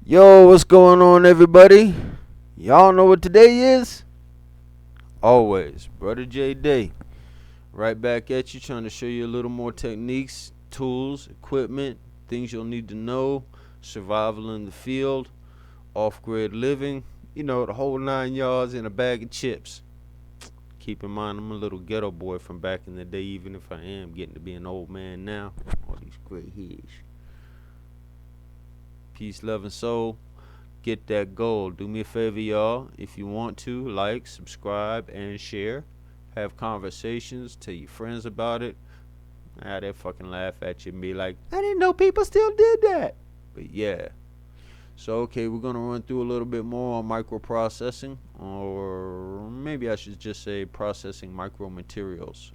Yo, what's going on, everybody? Y'all know what today is? Always, Brother J Day. Right back at you, trying to show you a little more techniques, tools, equipment, things you'll need to know, survival in the field, off grid living, the whole 9 yards in a bag of chips. Keep in mind, I'm a little ghetto boy from back in the day, even if I am getting to be an old man now. All these gray hairs. Peace, love, and soul. Get that gold. Do me a favor, y'all. If you want to, like, subscribe, and share. Have conversations. Tell your friends about it. They fucking laugh at you and be like, I didn't know people still did that. But yeah. So, okay, we're going to run through a little bit more on microprocessing. Or maybe I should just say processing micromaterials.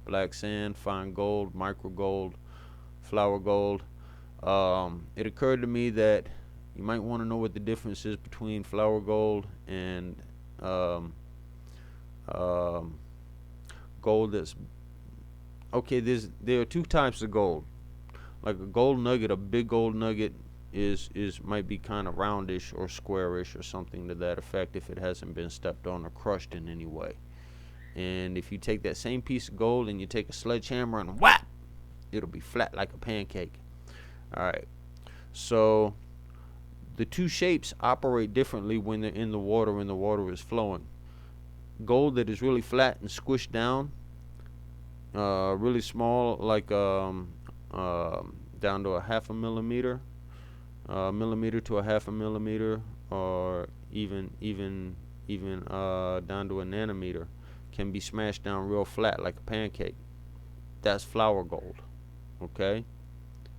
Black sand, fine gold, micro gold, flour gold. It occurred to me that you might want to know what the difference is between flour gold and um, um, gold that's okay. There are two types of gold. Like a gold nugget, a big gold nugget is might be kind of roundish or squarish or something to that effect if it hasn't been stepped on or crushed in any way. And if you take that same piece of gold and you take a sledgehammer and whap, it'll be flat like a pancake. All right. So the two shapes operate differently when they're in the water and the water is flowing. Gold that is really flat and squished down, really small, like down to a half a millimeter, millimeter to a half a millimeter, or even down to a nanometer, can be smashed down real flat like a pancake. That's flour gold. Okay,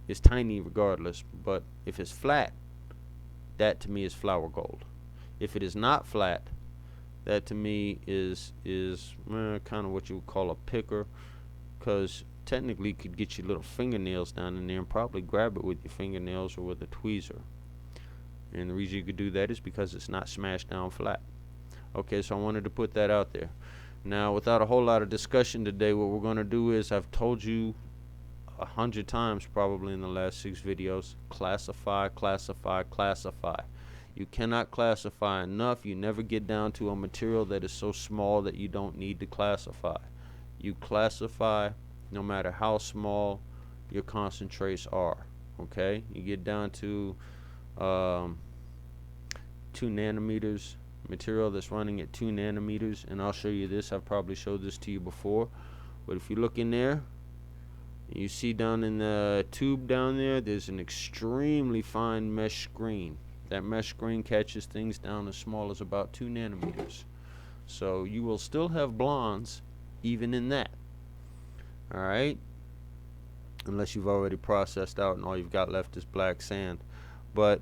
it's tiny regardless, but if it's flat, that to me is flour gold. If it is not flat, that to me is kind of what you would call a picker, because technically you could get your little fingernails down in there and probably grab it with your fingernails or with a tweezer. And the reason you could do that is because it's not smashed down flat. Okay, so I wanted to put that out there. Now, without a whole lot of discussion today, what we're going to do is, I've told you 100 times probably in the last 6 videos, classify, classify, classify. You cannot classify enough. You never get down to a material that is so small that you don't need to classify. You classify no matter how small your concentrates are. Okay, you get down to 2 nanometers material that's running at 2 nanometers, and I'll show you this. I've probably showed this to you before, but if you look in there, you see down in the tube down there, there's an extremely fine mesh screen. That mesh screen catches things down as small as about 2 nanometers. So you will still have blondes even in that. Alright? Unless you've already processed out and all you've got left is black sand. But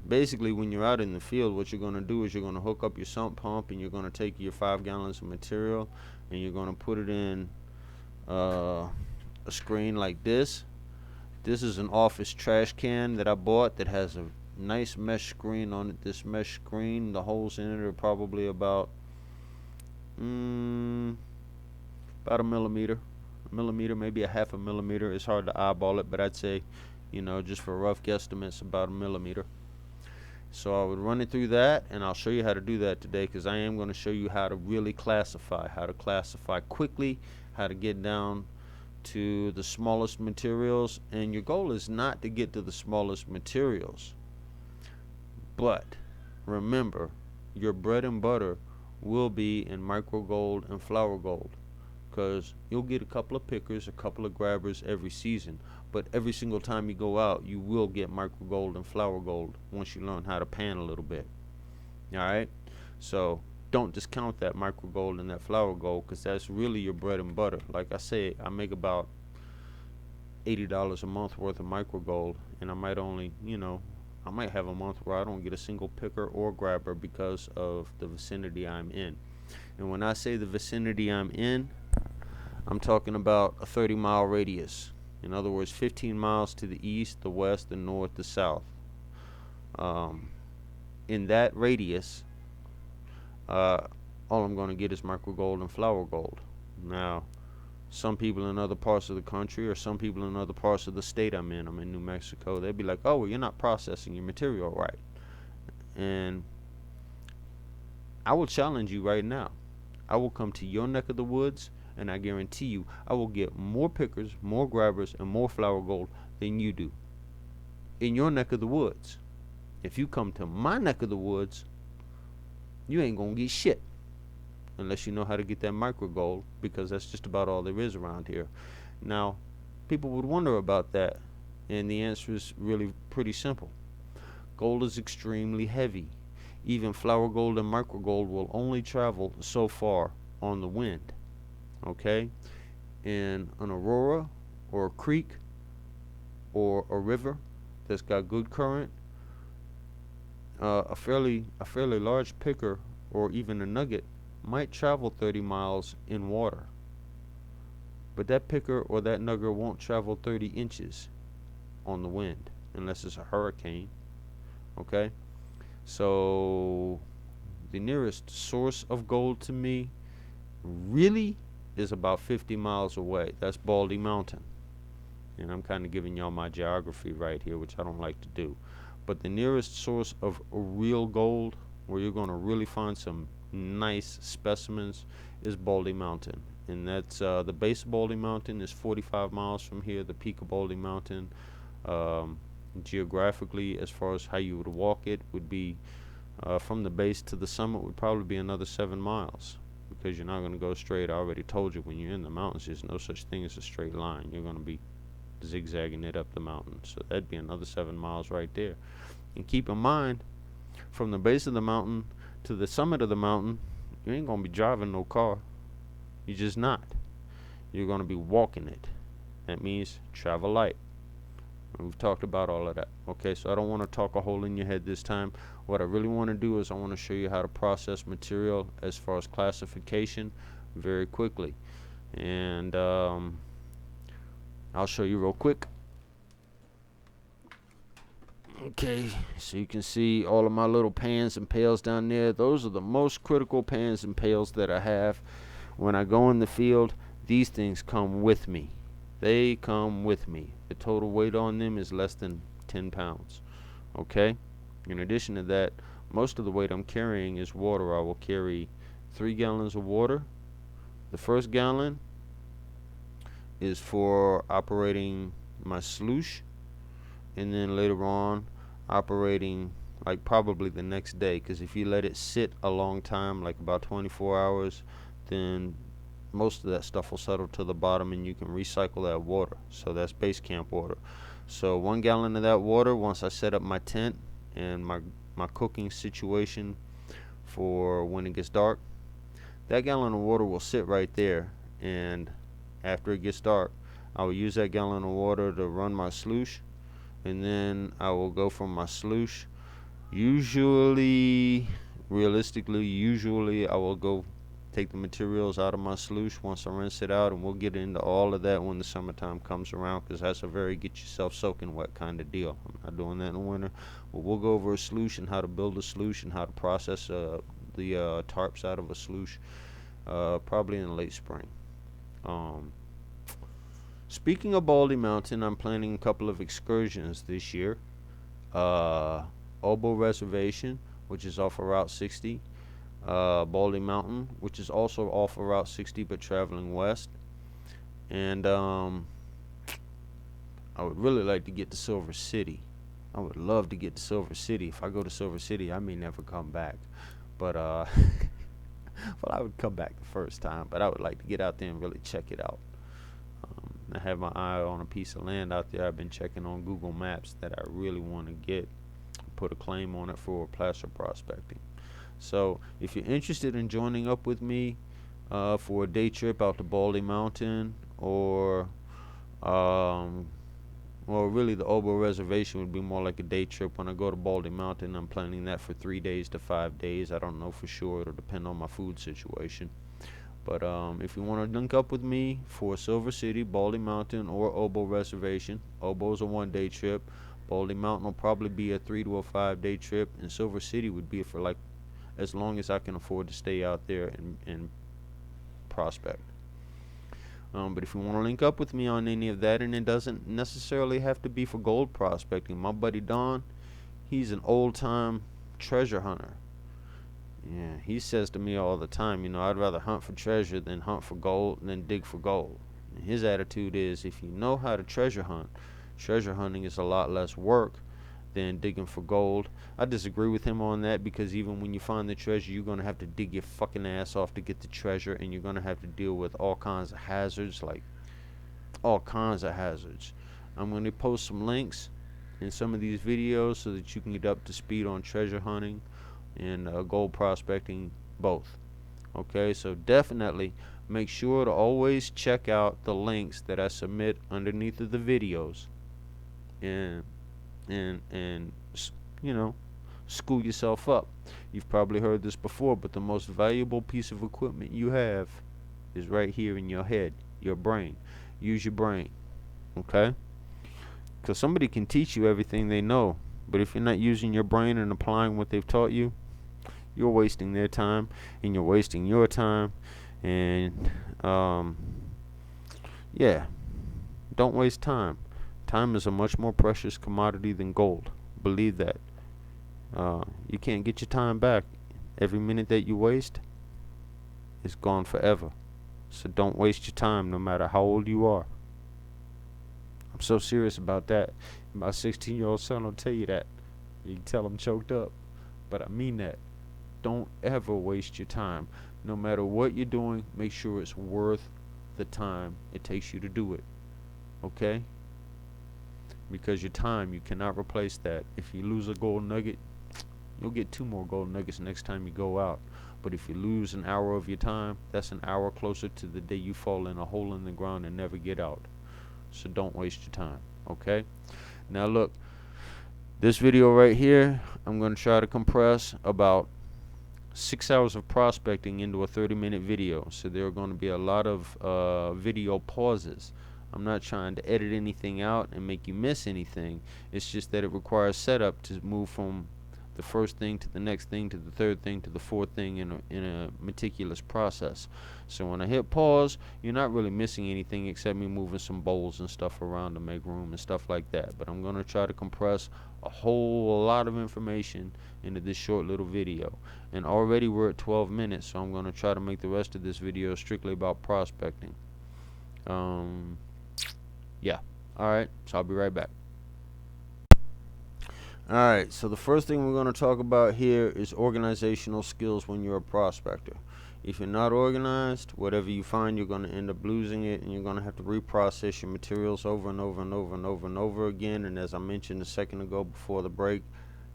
basically when you're out in the field, what you're going to do is you're going to hook up your sump pump and you're going to take your 5 gallons of material and you're going to put it in a screen like this. This is an office trash can that I bought that has a nice mesh screen on it. This mesh screen, the holes in it are probably about a millimeter, maybe a half a millimeter. It's hard to eyeball it, but I'd say, just for rough guesstimates, about a millimeter. So I would run it through that, and I'll show you how to do that today, because I am going to show you how to really classify, how to classify quickly, how to get down to the smallest materials. And your goal is not to get to the smallest materials, but remember, your bread and butter will be in micro gold and flour gold, because you'll get a couple of pickers, a couple of grabbers every season, but every single time you go out, you will get micro gold and flour gold once you learn how to pan a little bit. Alright, so don't discount that micro gold and that flour gold, because that's really your bread and butter. Like I say, I make about $80 a month worth of micro gold, and I might only, I might have a month where I don't get a single picker or grabber because of the vicinity I'm in. And when I say the vicinity I'm in, I'm talking about a 30-mile radius. In other words, 15 miles to the east, the west, the north, the south. In that radius, all I'm going to get is micro gold and flour gold. Now, some people in other parts of the country, or some people in other parts of the state I'm in New Mexico, they'd be like, oh, well, you're not processing your material right. And I will challenge you right now. I will come to your neck of the woods, and I guarantee you I will get more pickers, more grabbers, and more flower gold than you do in your neck of the woods. If you come to my neck of the woods, you ain't gonna get shit unless you know how to get that micro gold, because that's just about all there is around here. Now, people would wonder about that, and the answer is really pretty simple. Gold is extremely heavy. Even flower gold and micro gold will only travel so far on the wind. Okay? In an aurora or a creek or a river that's got good current, a fairly large picker or even a nugget might travel 30 miles in water, but that picker or that nugget won't travel 30 inches on the wind unless it's a hurricane. Okay, so the nearest source of gold to me really is about 50 miles away. That's Baldy Mountain, and I'm kind of giving y'all my geography right here, which I don't like to do. But the nearest source of real gold, where you're going to really find some nice specimens, is Baldy Mountain. And that's the base of Baldy Mountain is 45 miles from here. The peak of Baldy Mountain, geographically, as far as how you would walk it, would be from the base to the summit would probably be another 7 miles, because you're not going to go straight. I already told you, when you're in the mountains, there's no such thing as a straight line. You're going to be zigzagging it up the mountain, so that'd be another 7 miles right there. And keep in mind, from the base of the mountain to the summit of the mountain, you ain't gonna be driving no car. You're just not. You're gonna be walking it. That means travel light. And we've talked about all of that. Okay, so I don't want to talk a hole in your head this time. What I really want to do is I want to show you how to process material as far as classification very quickly. And I'll show you real quick. Okay, so you can see all of my little pans and pails down there. Those are the most critical pans and pails that I have. When I go in the field, these things come with me. They come with me. The total weight on them is less than 10 pounds. Okay? In addition to that, most of the weight I'm carrying is water. I will carry 3 gallons of water. The first gallon is for operating my sluice, and then later on operating like probably the next day, because if you let it sit a long time, like about 24 hours, then most of that stuff will settle to the bottom and you can recycle that water. So that's base camp water. So 1 gallon of that water, once I set up my tent and my cooking situation for when it gets dark, that gallon of water will sit right there, and after it gets dark, I will use that gallon of water to run my sluice, and then I will go from my sluice. Usually I will go take the materials out of my sluice once I rinse it out, and we'll get into all of that when the summertime comes around, because that's a very get yourself soaking wet kind of deal. I'm not doing that in the winter, but we'll go over a sluice and how to build a sluice and how to process the tarps out of a sluice, probably in late spring. Speaking of Baldy Mountain, I'm planning a couple of excursions this year. Obo Reservation, which is off of Route 60. Baldy Mountain, which is also off of Route 60 but traveling west. And I would really like to get to Silver City. I would love to get to Silver City. If I go to Silver City, I may never come back. But, well, I would come back the first time, but I would like to get out there and really check it out. I have my eye on a piece of land out there I've been checking on Google Maps that I really want to get, put a claim on it for placer prospecting. So if you're interested in joining up with me for a day trip out to Baldy Mountain, or well, really the Obo Reservation would be more like a day trip. When I go to Baldy Mountain, I'm planning that for 3 days to 5 days. I don't know for sure. It'll depend on my food situation. But if you want to link up with me for Silver City, Baldy Mountain, or Obo Reservation, Obo's a 1-day trip. Baldy Mountain will probably be a 3 to a 5-day trip, and Silver City would be for like as long as I can afford to stay out there and prospect. But if you want to link up with me on any of that, and it doesn't necessarily have to be for gold prospecting, my buddy Don, he's an old-time treasure hunter. Yeah, he says to me all the time, I'd rather hunt for treasure than hunt for gold than dig for gold. And his attitude is, if you know how to treasure hunt, treasure hunting is a lot less work than digging for gold. I disagree with him on that, because even when you find the treasure, you're going to have to dig your fucking ass off to get the treasure, and you're going to have to deal with all kinds of hazards, like all kinds of hazards. I'm going to post some links in some of these videos so that you can get up to speed on treasure hunting and gold prospecting both. Okay, so definitely make sure to always check out the links that I submit underneath of the videos, and school yourself up. You've probably heard this before, but the most valuable piece of equipment you have is right here in your head, your brain. Use your brain, okay? Because somebody can teach you everything they know, but if you're not using your brain and applying what they've taught you, you're wasting their time, and you're wasting your time, and yeah, don't waste time. Time is a much more precious commodity than gold. Believe that. You can't get your time back. Every minute that you waste is gone forever. So don't waste your time, no matter how old you are. I'm so serious about that. My 16-year-old son will tell you that. You can tell I'm choked up. But I mean that. Don't ever waste your time. No matter what you're doing, make sure it's worth the time it takes you to do it. Okay? Because your time, you cannot replace that. If you lose a gold nugget, you'll get 2 more gold nuggets next time you go out. But if you lose an hour of your time, that's an hour closer to the day you fall in a hole in the ground and never get out. So don't waste your time. Okay? Now look, this video right here, I'm going to try to compress about 6 hours of prospecting into a 30-minute video. So there are going to be a lot of video pauses. I'm not trying to edit anything out and make you miss anything. It's just that it requires setup to move from the first thing to the next thing to the third thing to the fourth thing in a meticulous process. So when I hit pause, you're not really missing anything except me moving some bowls and stuff around to make room and stuff like that. But I'm going to try to compress a whole lot of information into this short little video. And already we're at 12 minutes, so I'm going to try to make the rest of this video strictly about prospecting. Yeah. Alright, so I'll be right back. Alright, so the first thing we're going to talk about here is organizational skills when you're a prospector. If you're not organized, whatever you find, you're going to end up losing it, and you're going to have to reprocess your materials over and over and over and over and over again. And as I mentioned a second ago before the break,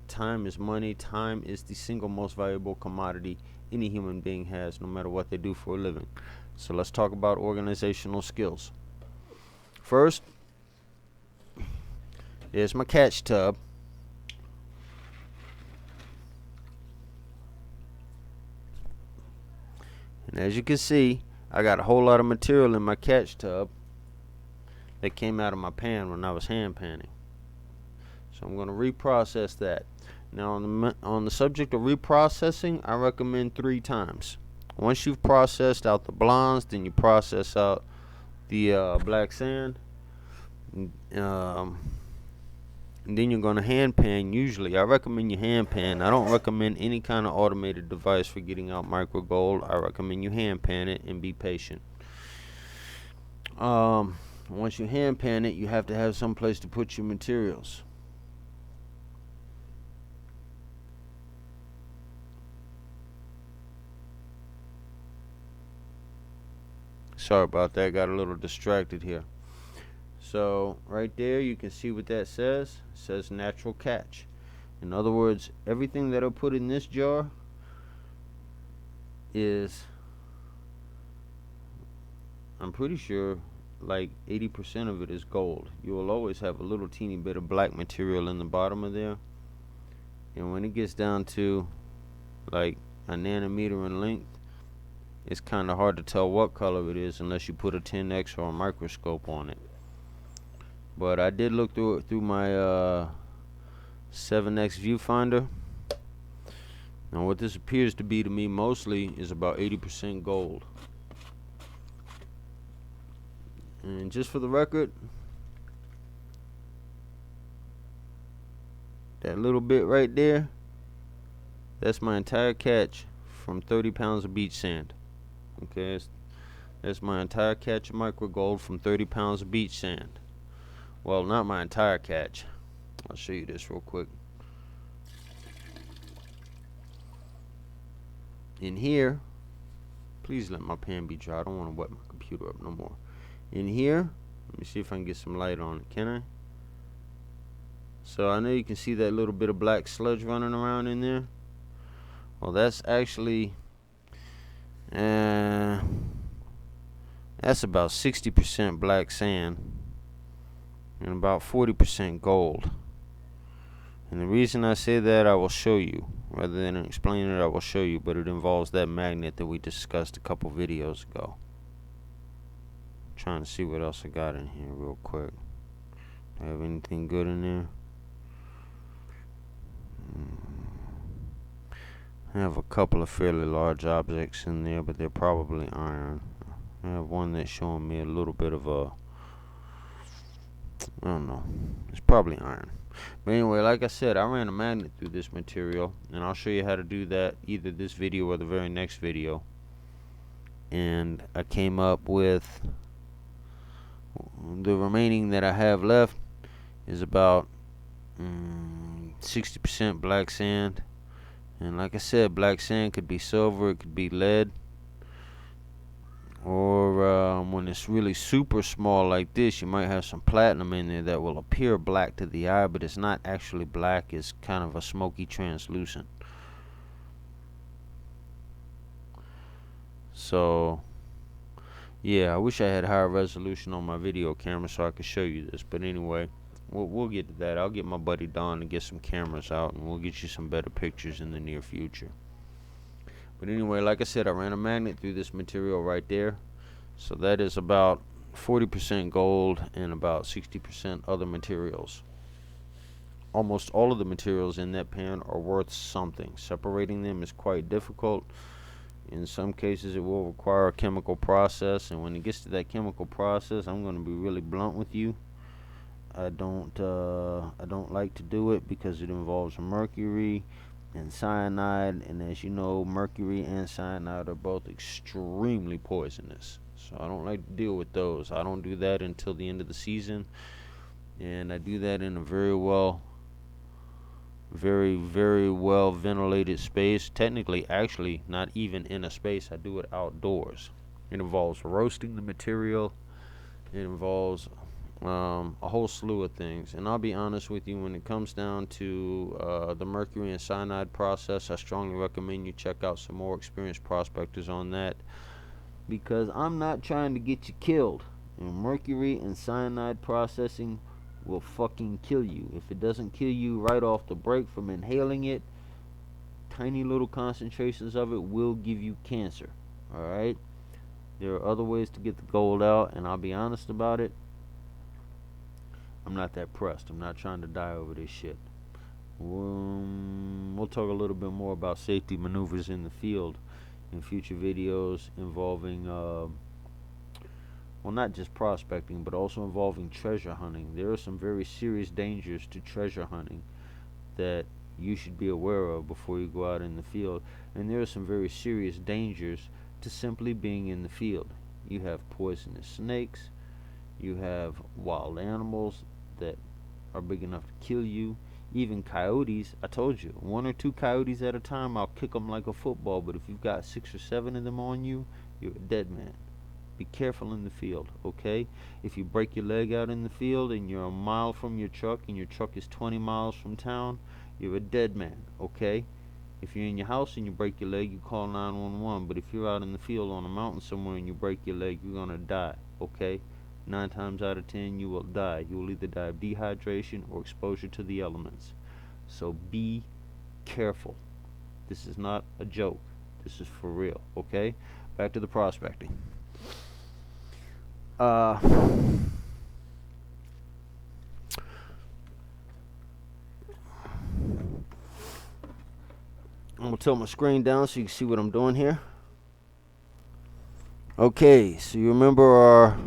time is money. Time is the single most valuable commodity any human being has, no matter what they do for a living. So let's talk about organizational skills. First, there's my catch tub. And as you can see, I got a whole lot of material in my catch tub that came out of my pan when I was hand panning. So I'm going to reprocess that. Now on the subject of reprocessing, I recommend 3 times. Once you've processed out the blondes, then you process out the black sand. And then you're going to hand pan. Usually I recommend you hand pan. I don't recommend any kind of automated device for getting out micro gold. I recommend you hand pan it and be patient. Once you hand pan it, you have to have some place to put your materials. Sorry about that, got a little distracted here. So right there you can see what that says. It says natural catch. In other words, everything that I put in this jar is, I'm pretty sure, like 80% of it is gold. You will always have a little teeny bit of black material in the bottom of there. And when it gets down to like a nanometer in length, it's kind of hard to tell what color it is unless you put a 10x or a microscope on it. But I did look through it through my 7x viewfinder. Now what this appears to be to me mostly is about 80% gold. And just for the record, that little bit right there, that's my entire catch from 30 pounds of beach sand. Okay, that's my entire catch of micro gold from 30 pounds of beach sand. Well, not my entire catch. I'll show you this real quick. In here, please let my pan be dry. I don't want to wet my computer up no more. In here, let me see if I can get some light on it. Can I? So I know you can see that little bit of black sludge running around in there. Well, that's actually that's about 60% black sand and about 40% gold. And the reason I say that, I will show you. Rather than explaining it, I will show you. But it involves that magnet that we discussed a couple videos ago. I'm trying to see what else I got in here real quick. Do I have anything good in there? I have a couple of fairly large objects in there, but they're probably iron. I have one that's showing me a little bit of a, I don't know, it's probably iron. But anyway, like I said, I ran a magnet through this material, and I'll show you how to do that either this video or the very next video. And I came up with the remaining that I have left is about 60% black sand. And like I said, black sand could be silver, it could be lead, or when it's really super small like this, you might have some platinum in there that will appear black to the eye, but it's not actually black. It's kind of a smoky translucent. So yeah, I wish I had higher resolution on my video camera so I could show you this, but anyway, we'll get to that. I'll get my buddy Don to get some cameras out, and we'll get you some better pictures in the near future. But anyway, like I said, I ran a magnet through this material right there. So that is about 40% gold and about 60% other materials. Almost all of the materials in that pan are worth something. Separating them is quite difficult. In some cases, it will require a chemical process, and when it gets to that chemical process, I'm going to be really blunt with you. I don't like to do it because it involves mercury and cyanide, and as you know, mercury and cyanide are both extremely poisonous. So I don't like to deal with those. I don't do that until the end of the season, and I do that in a very well ventilated space. Technically, actually, not even in a space. I do it outdoors. It involves roasting the material. It involves a whole slew of things, and I'll be honest with you, when it comes down to the mercury and cyanide process, I strongly recommend you check out some more experienced prospectors on that, because I'm not trying to get you killed, and mercury and cyanide processing will fucking kill you. If it doesn't kill you right off the break from inhaling it, tiny little concentrations of it will give you cancer. Alright, there are other ways to get the gold out, and I'll be honest about it, I'm not that pressed. I'm not trying to die over this shit. We'll talk a little bit more about safety maneuvers in the field in future videos involving, well, not just prospecting, but also involving treasure hunting. There are some very serious dangers to treasure hunting that you should be aware of before you go out in the field. And there are some very serious dangers to simply being in the field. You have poisonous snakes. You have wild animals that are big enough to kill you. Even coyotes. I told you, 1 or 2 coyotes at a time, I'll kick them like a football. But if you've got 6 or 7 of them on you, you're a dead man. Be careful in the field, okay? If you break your leg out in the field and you're a mile from your truck and your truck is 20 miles from town, you're a dead man, okay? If you're in your house and you break your leg, you call 911. But if you're out in the field on a mountain somewhere and you break your leg, you're gonna die, okay? 9 times out of 10, you will die. You will either die of dehydration or exposure to the elements. So be careful. This is not a joke. This is for real, okay? Back to the prospecting. I'm going to tilt my screen down so you can see what I'm doing here. Okay, so you remember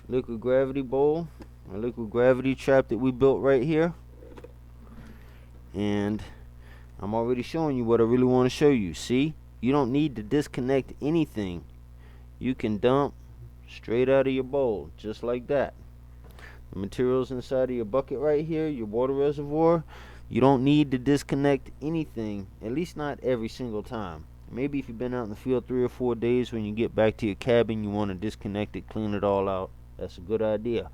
liquid gravity bowl, a liquid gravity trap that we built right here. And I'm already showing you what I really want to show you. See, you don't need to disconnect anything. You can dump straight out of your bowl, just like that. The materials inside of your bucket right here, your water reservoir, you don't need to disconnect anything, at least not every single time. Maybe if you've been out in the field 3 or 4 days, when you get back to your cabin, you want to disconnect it, clean it all out. That's a good idea.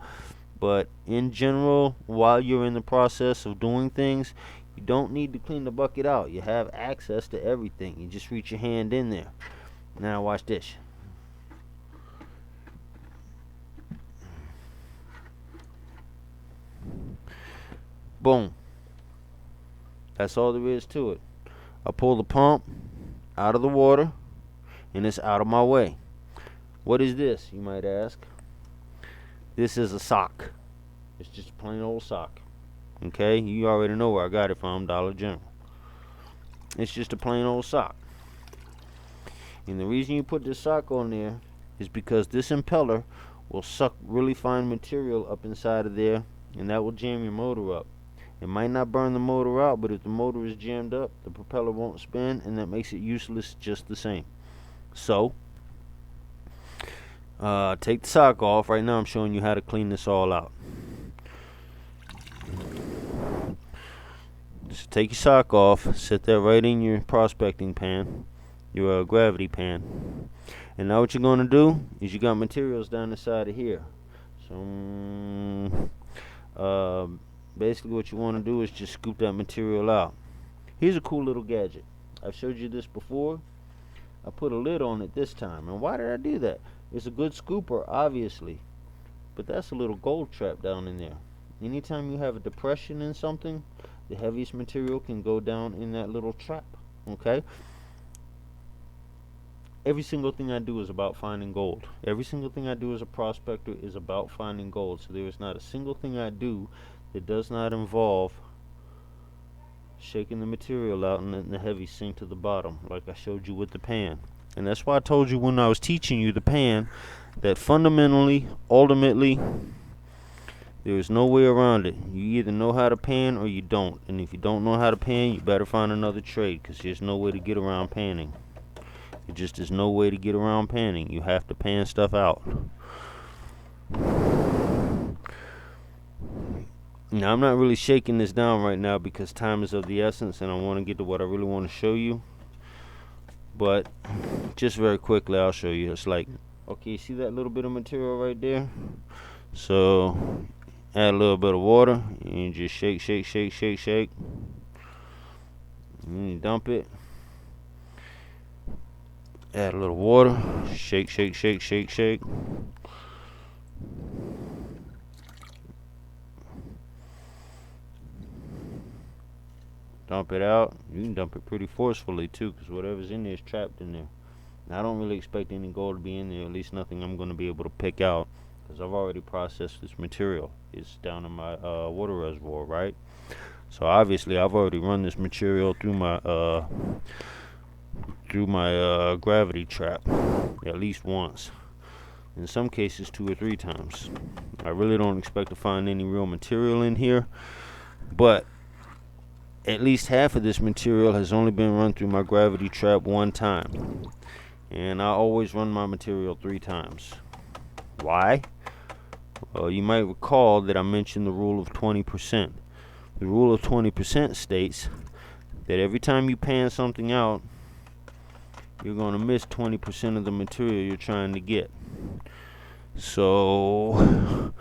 But in general, while you're in the process of doing things, you don't need to clean the bucket out. You have access to everything. You just reach your hand in there. Now watch this. Boom. That's all there is to it. I pull the pump out of the water, and it's out of my way. What is this, you might ask? This is a sock. It's just a plain old sock. Okay, you already know where I got it from, Dollar General. It's just a plain old sock. And the reason you put this sock on there is because this impeller will suck really fine material up inside of there, and that will jam your motor up. It might not burn the motor out, but if the motor is jammed up, the propeller won't spin, and that makes it useless just the same. So, take the sock off. Right now I'm showing you how to clean this all out. Just take your sock off, set that right in your prospecting pan, your gravity pan. And now what you're going to do is you got materials down the side of here. So, basically what you want to do is just scoop that material out. Here's a cool little gadget. I've showed you this before. I put a lid on it this time. And why did I do that? It's a good scooper, obviously. But that's a little gold trap down in there. Anytime you have a depression in something, the heaviest material can go down in that little trap. Okay? Every single thing I do is about finding gold. Every single thing I do as a prospector is about finding gold. So there is not a single thing I do that does not involve shaking the material out and letting the heavy sink to the bottom, like I showed you with the pan. And that's why I told you when I was teaching you the pan that fundamentally, ultimately, there is no way around it. You either know how to pan or you don't. And if you don't know how to pan, you better find another trade, because there's no way to get around panning. There just is no way to get around panning. You have to pan stuff out. Now, I'm not really shaking this down right now because time is of the essence and I want to get to what I really want to show you. But just very quickly, I'll show you. It's like, okay, see that little bit of material right there? So, add a little bit of water and you just shake, shake, shake, shake, shake. And you dump it. Add a little water. Shake, shake, shake, shake, shake. Dump it out. You can dump it pretty forcefully too, because whatever's in there is trapped in there. Now, I don't really expect any gold to be in there, at least nothing I'm going to be able to pick out, because I've already processed this material. It's down in my water reservoir, right? So obviously I've already run this material through my gravity trap at least once. In some cases 2 or 3 times. I really don't expect to find any real material in here, but at least half of this material has only been run through my gravity trap 1 time. And I always run my material 3 times. Why? Well, you might recall that I mentioned the rule of 20%. The rule of 20% states that every time you pan something out, you're going to miss 20% of the material you're trying to get. So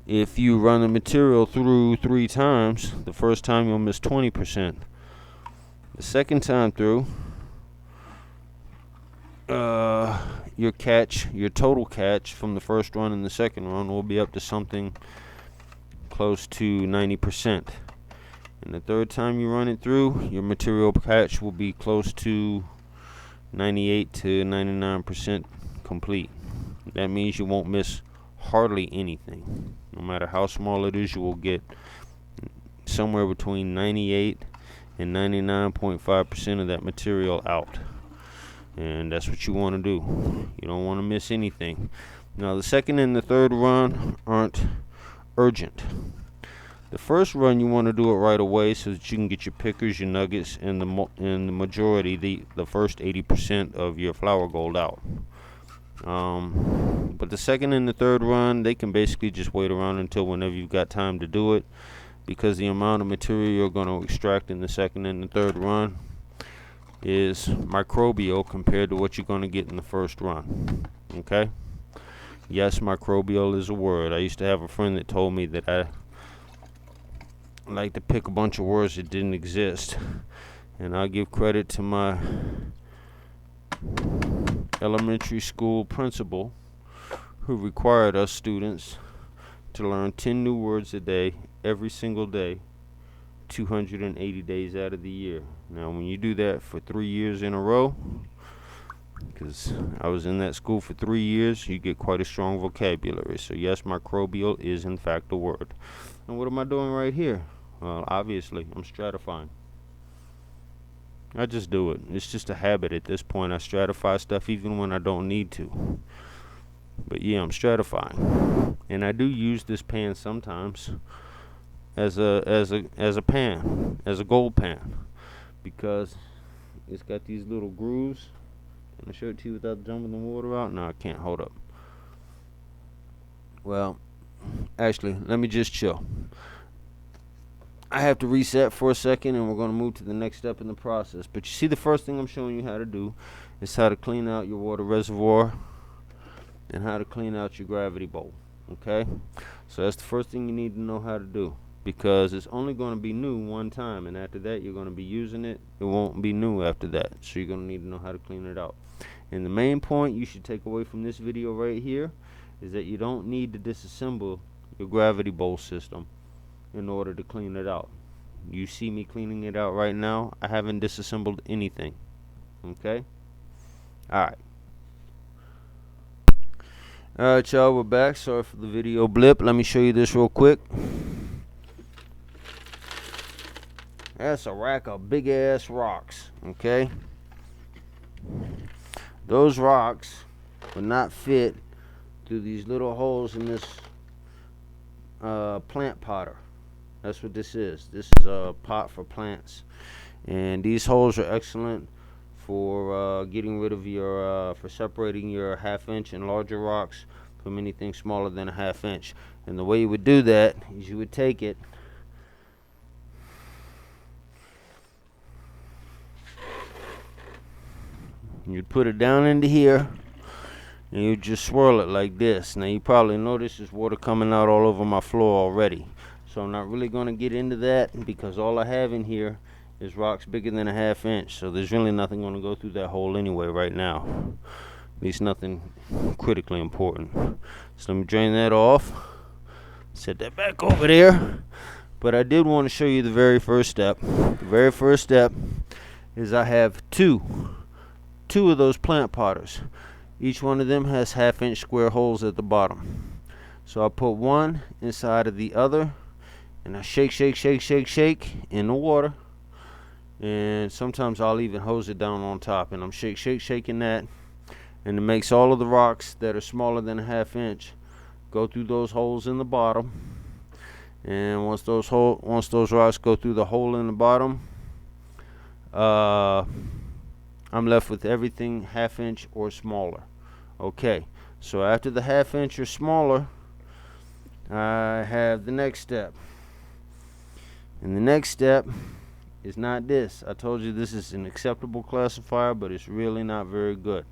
if you run the material through 3 times, the first time you'll miss 20%. The second time through, your total catch from the first run and the second run will be up to something close to 90%. And the third time you run it through, your material catch will be close to 98 to 99% complete. That means you won't miss hardly anything. No matter how small it is, you will get somewhere between 98 and 99.5% of that material out. And that's what you want to do. You don't want to miss anything. Now the second and the third run aren't urgent. The first run you want to do it right away so that you can get your pickers, your nuggets, and the majority, the first 80% of your flour gold out. But the second and the third run, they can basically just wait around until whenever you've got time to do it, because the amount of material you're going to extract in the second and the third run is microbial compared to what you're going to get in the first run. Okay? Yes, microbial is a word. I used to have a friend that told me that I like to pick a bunch of words that didn't exist, and I give credit to my elementary school principal who required us students to learn 10 new words a day every single day, 280 days out of the year. Now when you do that for 3 years in a row, because I was in that school for 3 years, you get quite a strong vocabulary. So yes, microbial is in fact a word. And what am I doing right here? Well, obviously I'm stratifying. I just do it. It's just a habit at this point. I stratify stuff even when I don't need to. But yeah, I'm stratifying. And I do use this pan sometimes as a pan, as a gold pan, because it's got these little grooves. Can I show it to you without jumping the water out? No, I can't. Hold up. Well, actually, let me just chill. I have to reset for a second, and we're going to move to the next step in the process. But you see, the first thing I'm showing you how to do is how to clean out your water reservoir and how to clean out your gravity bowl. Okay? So that's the first thing you need to know how to do, because it's only going to be new one time, and after that you're going to be using it. It won't be new after that. So you're going to need to know how to clean it out. And the main point you should take away from this video right here is that you don't need to disassemble your gravity bowl system in order to clean it out. You see me cleaning it out right now. I haven't disassembled anything. Okay? Alright. Alright, y'all, we're back. Sorry for the video blip. Let me show you this real quick. That's a rack of big ass rocks. Okay? Those rocks would not fit through these little holes in this plant potter. That's what this is. This is a pot for plants, and these holes are excellent for getting rid of your for separating your 1/2 inch and larger rocks from anything smaller than a 1/2 inch. And the way you would do that is you would take it and you'd put it down into here, and you just swirl it like this. Now you probably notice there's water coming out all over my floor already. So I'm not really going to get into that, because all I have in here is rocks bigger than a 1/2 inch. So there's really nothing going to go through that hole anyway right now. At least nothing critically important. So let me drain that off. Set that back over there. But I did want to show you the very first step. The very first step is I have two of those plant potters. Each one of them has 1/2 inch square holes at the bottom. So I put one inside of the other, and I shake in the water, and sometimes I'll even hose it down on top, and I'm shaking that, and it makes all of the rocks that are smaller than a 1/2 inch go through those holes in the bottom. And once those rocks go through the hole in the bottom, I'm left with everything 1/2 inch or smaller. Okay, so after the 1/2 inch or smaller, I have the next step. And the next step is not this. I told you this is an acceptable classifier, but it's really not very good.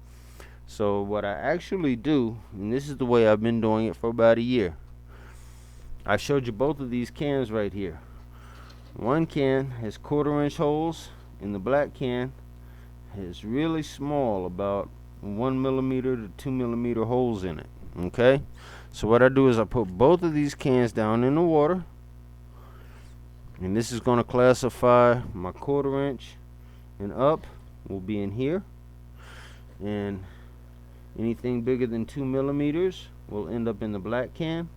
So what I actually do, and this is the way I've been doing it for about a year. I showed you both of these cans right here. One can has 1/4 inch holes, and the black can has really small, about 1 millimeter to 2 millimeter holes in it. Okay? So what I do is I put both of these cans down in the water, and this is going to classify my 1/4 inch and up will be in here, and anything bigger than 2 millimeters will end up in the black can,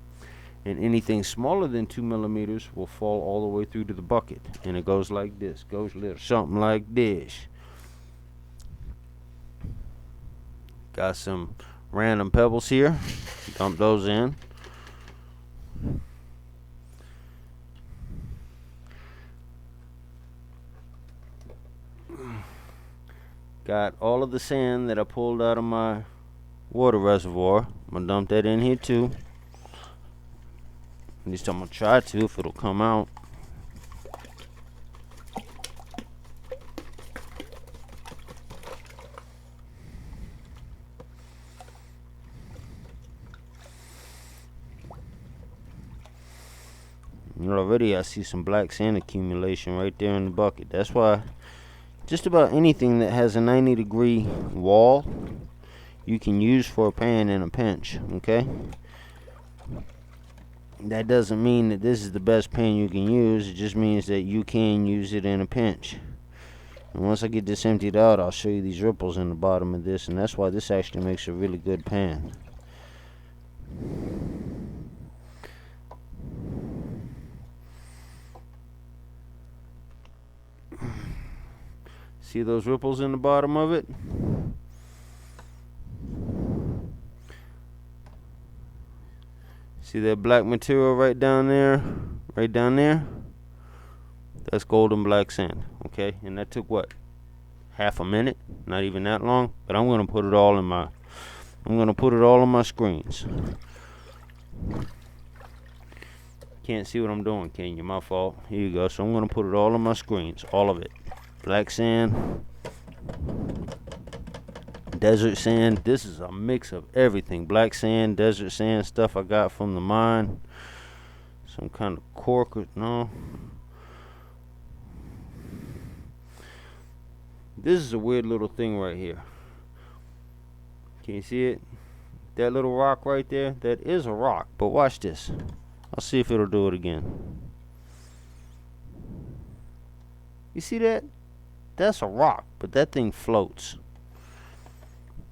and anything smaller than 2 millimeters will fall all the way through to the bucket. And it goes like this. Goes a little something like this. Got some random pebbles here. Dump those in. Got all of the sand that I pulled out of my water reservoir. I'm gonna dump that in here too. At least I'm gonna try to, if it'll come out. Already I see some black sand accumulation right there in the bucket. That's why just about anything that has a 90-degree wall you can use for a pan in a pinch, okay? That doesn't mean that this is the best pan you can use. It just means that you can use it in a pinch. And once I get this emptied out, I'll show you these ripples in the bottom of this, and that's why this actually makes a really good pan. See those ripples in the bottom of it? See that black material right down there? Right down there? That's golden black sand, okay? And that took what? Half a minute? Not even that long. But I'm gonna put it all in my on my screens. Can't see what I'm doing, can you? My fault. Here you go. So I'm gonna put it all on my screens. All of it. Black sand, desert sand. This is a mix of everything. Black sand, desert sand, stuff I got from the mine. Some kind of cork, no. This is a weird little thing right here. Can you see it? That little rock right there, that is a rock. But watch this. I'll see if it'll do it again. You see that? That's a rock, but that thing floats.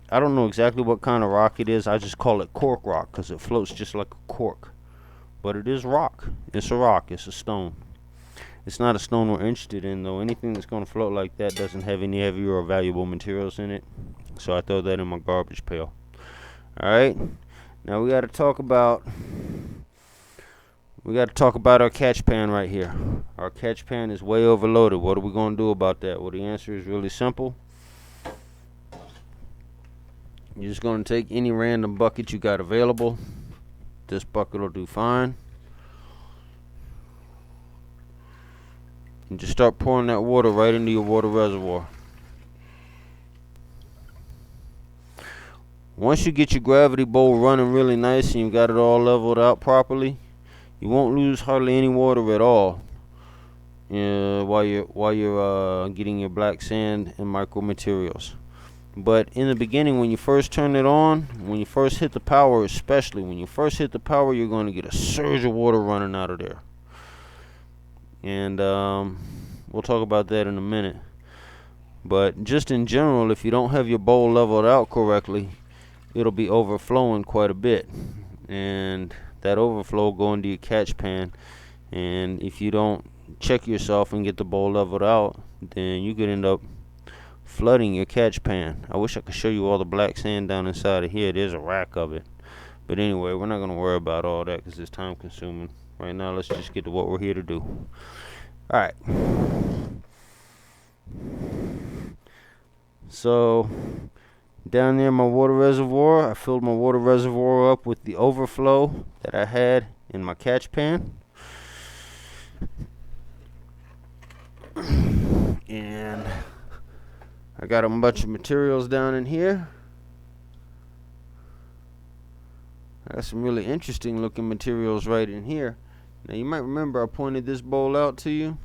I don't know exactly what kind of rock it is. I just call it cork rock because it floats just like a cork. But it is rock. It's a rock. It's a stone. It's not a stone we're interested in, though. Anything that's going to float like that doesn't have any heavy or valuable materials in it. So I throw that in my garbage pail. Alright? Now we got to talk about our catch pan right here. Our catch pan is way overloaded. What are we going to do about that? Well, the answer is really simple. You're just going to take any random bucket you got available. This bucket will do fine. And just start pouring that water right into your water reservoir. Once you get your gravity bowl running really nice and you got it all leveled out properly, you won't lose hardly any water at all while you're getting your black sand and micro materials. But in the beginning, when you first turn it on, when you first hit the power, especially when you first hit the power, you're going to get a surge of water running out of there. And we'll talk about that in a minute. But just in general, if you don't have your bowl leveled out correctly, it'll be overflowing quite a bit. And that overflow will go into your catch pan. And if you don't check yourself and get the bowl leveled out, then you could end up flooding your catch pan. I wish I could show you all the black sand down inside of here. There's a rack of it. But anyway, we're not going to worry about all that because it's time consuming. Right now, let's just get to what we're here to do. Alright. So, down there in my water reservoir, I filled my water reservoir up with the overflow that I had in my catch pan. And I got a bunch of materials down in here. I got some really interesting looking materials right in here. Now you might remember I pointed this bowl out to you.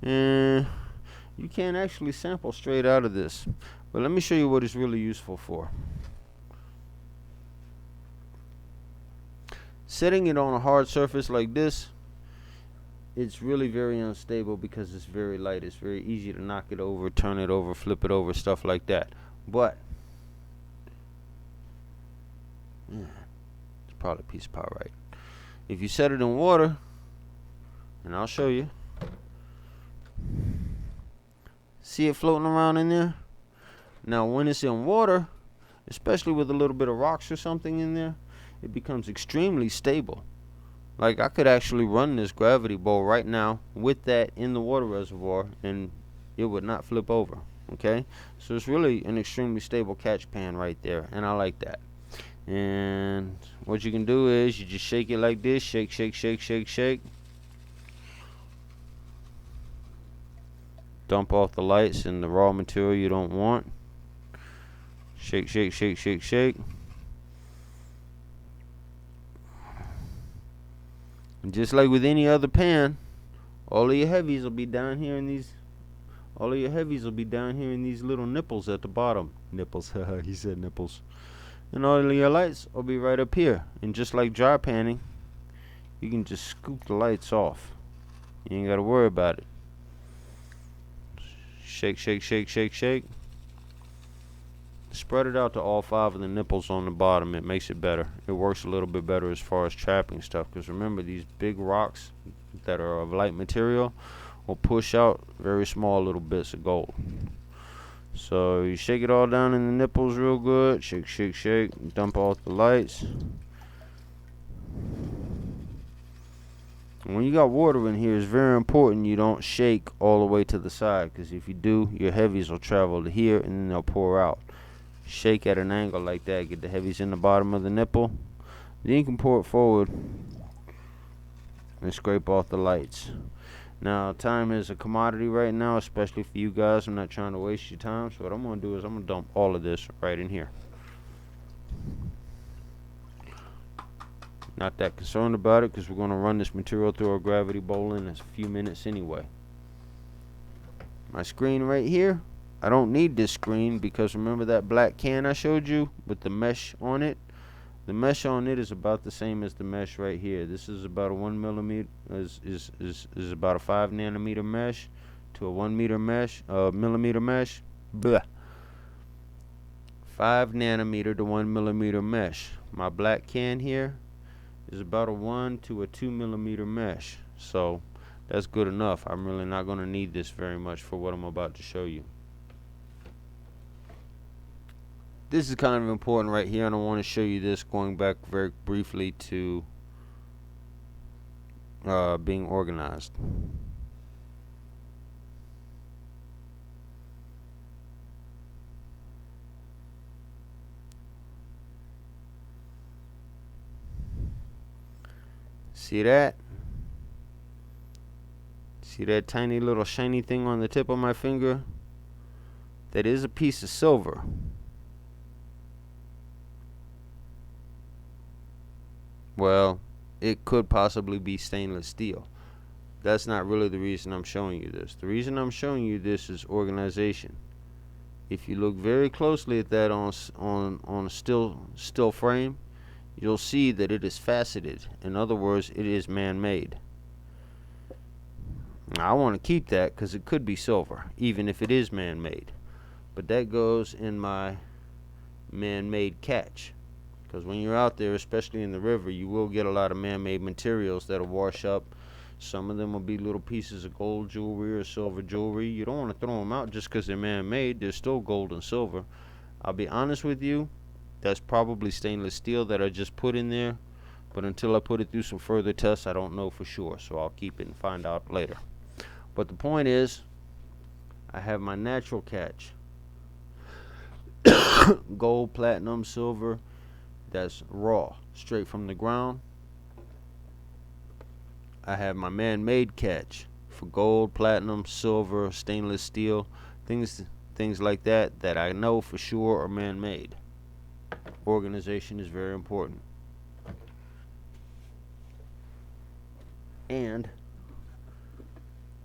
And you can't actually sample straight out of this. But let me show you what it's really useful for. Setting it on a hard surface like this, it's really very unstable because it's very light. It's very easy to knock it over, turn it over, flip it over, stuff like that. But it's probably a piece of pyrite. If you set it in water, and I'll show you, see it floating around in there? Now when it's in water, especially with a little bit of rocks or something in there, it becomes extremely stable. Like, I could actually run this gravity bowl right now with that in the water reservoir, and it would not flip over. Okay, so it's really an extremely stable catch pan right there, and I like that. And what you can do is you just shake it like this. Shake, shake, shake, shake, shake. Dump off the lights and the raw material you don't want. Shake, shake, shake, shake, shake. And just like with any other pan, all of your heavies will be down here in these little nipples at the bottom. Nipples, he said nipples. And all of your lights will be right up here. And just like dry panning, you can just scoop the lights off. You ain't got to worry about it. Shake, shake, shake, shake, shake. Spread it out to all 5 of the nipples on the bottom. It makes it better. It works a little bit better as far as trapping stuff. Because remember, these big rocks that are of light material will push out very small little bits of gold. So you shake it all down in the nipples real good. Shake, shake, shake. Dump off the lights. When you got water in here, it's very important you don't shake all the way to the side. Because if you do, your heavies will travel to here and then they'll pour out. Shake at an angle like that. Get the heavies in the bottom of the nipple. Then you can pour it forward and scrape off the lights. Now, time is a commodity right now, especially for you guys. I'm not trying to waste your time. So what I'm going to do is I'm going to dump all of this right in here. Not that concerned about it because we're going to run this material through our gravity bowl in a few minutes anyway. My screen right here, I don't need this screen because remember that black can I showed you with the mesh on it? The mesh on it is about the same as the mesh right here. This is about a 1 millimeter, is about a 5 nanometer mesh to a 1 millimeter mesh. Blah. 5 nanometer to 1 millimeter mesh. My black can here is about a 1 to a 2 millimeter mesh. So that's good enough. I'm really not going to need this very much for what I'm about to show you. This is kind of important right here, and I want to show you this going back very briefly to being organized. See that? See that tiny little shiny thing on the tip of my finger? That is a piece of silver. Well, it could possibly be stainless steel. That's not really the reason I'm showing you this. The reason I'm showing you this is organization. If you look very closely at that on a still frame, you'll see that it is faceted. In other words, it is man-made. Now, I want to keep that because it could be silver, even if it is man-made. But that goes in my man-made catch. Because when you're out there, especially in the river, you will get a lot of man-made materials that'll wash up. Some of them will be little pieces of gold jewelry or silver jewelry. You don't want to throw them out just because they're man-made. They're still gold and silver. I'll be honest with you, that's probably stainless steel that I just put in there. But until I put it through some further tests, I don't know for sure. So I'll keep it and find out later. But the point is, I have my natural catch. Gold, platinum, silver. That's raw, straight from the ground. I have my man-made catch for gold, platinum, silver, stainless steel, things like that that I know for sure are man-made. Organization is very important. And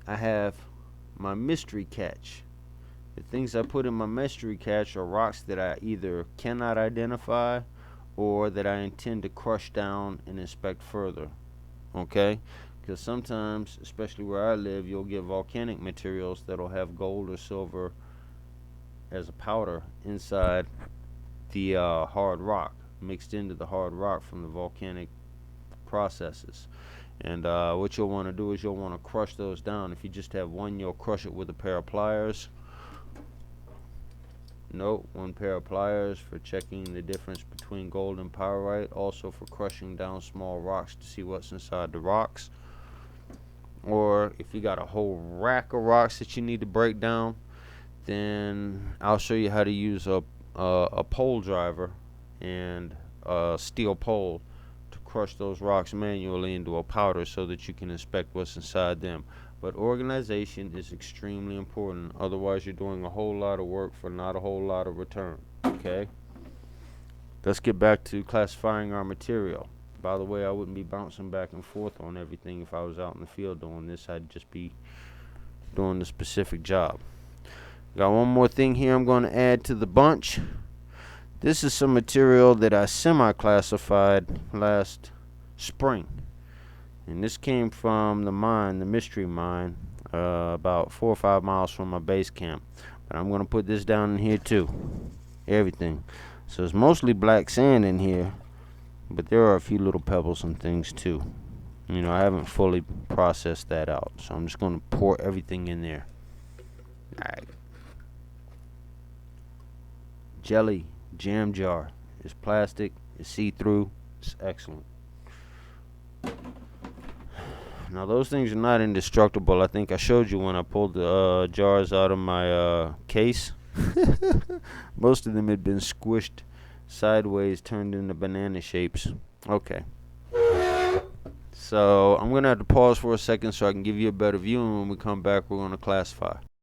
I have my mystery catch. The things I put in my mystery catch are rocks that I either cannot identify or that I intend to crush down and inspect further. Okay? Because sometimes, especially where I live, you'll get volcanic materials that'll have gold or silver as a powder inside the hard rock, mixed into the hard rock from the volcanic processes. And what you'll want to do is you'll want to crush those down. If you just have one, you'll crush it with a pair of pliers. Note, 1 pair of pliers for checking the difference between gold and pyrite. Also for crushing down small rocks to see what's inside the rocks. Or if you got a whole rack of rocks that you need to break down, then I'll show you how to use a pole driver and a steel pole to crush those rocks manually into a powder so that you can inspect what's inside them. But organization is extremely important. Otherwise, you're doing a whole lot of work for not a whole lot of return. Okay? Let's get back to classifying our material. By the way, I wouldn't be bouncing back and forth on everything if I was out in the field doing this. I'd just be doing the specific job. Got one more thing here I'm going to add to the bunch. This is some material that I semi-classified last spring. And this came from the mine, the mystery mine, about 4 or 5 miles from my base camp. But I'm going to put this down in here too. Everything. So it's mostly black sand in here, but there are a few little pebbles and things too. You know, I haven't fully processed that out. So I'm just going to pour everything in there. Alright. Jelly jam jar. It's plastic. It's see-through. It's excellent. Now those things are not indestructible. I think I showed you when I pulled the jars out of my case. Most of them had been squished sideways, turned into banana shapes. Okay. So I'm going to have to pause for a second so I can give you a better view, and when we come back we're going to classify.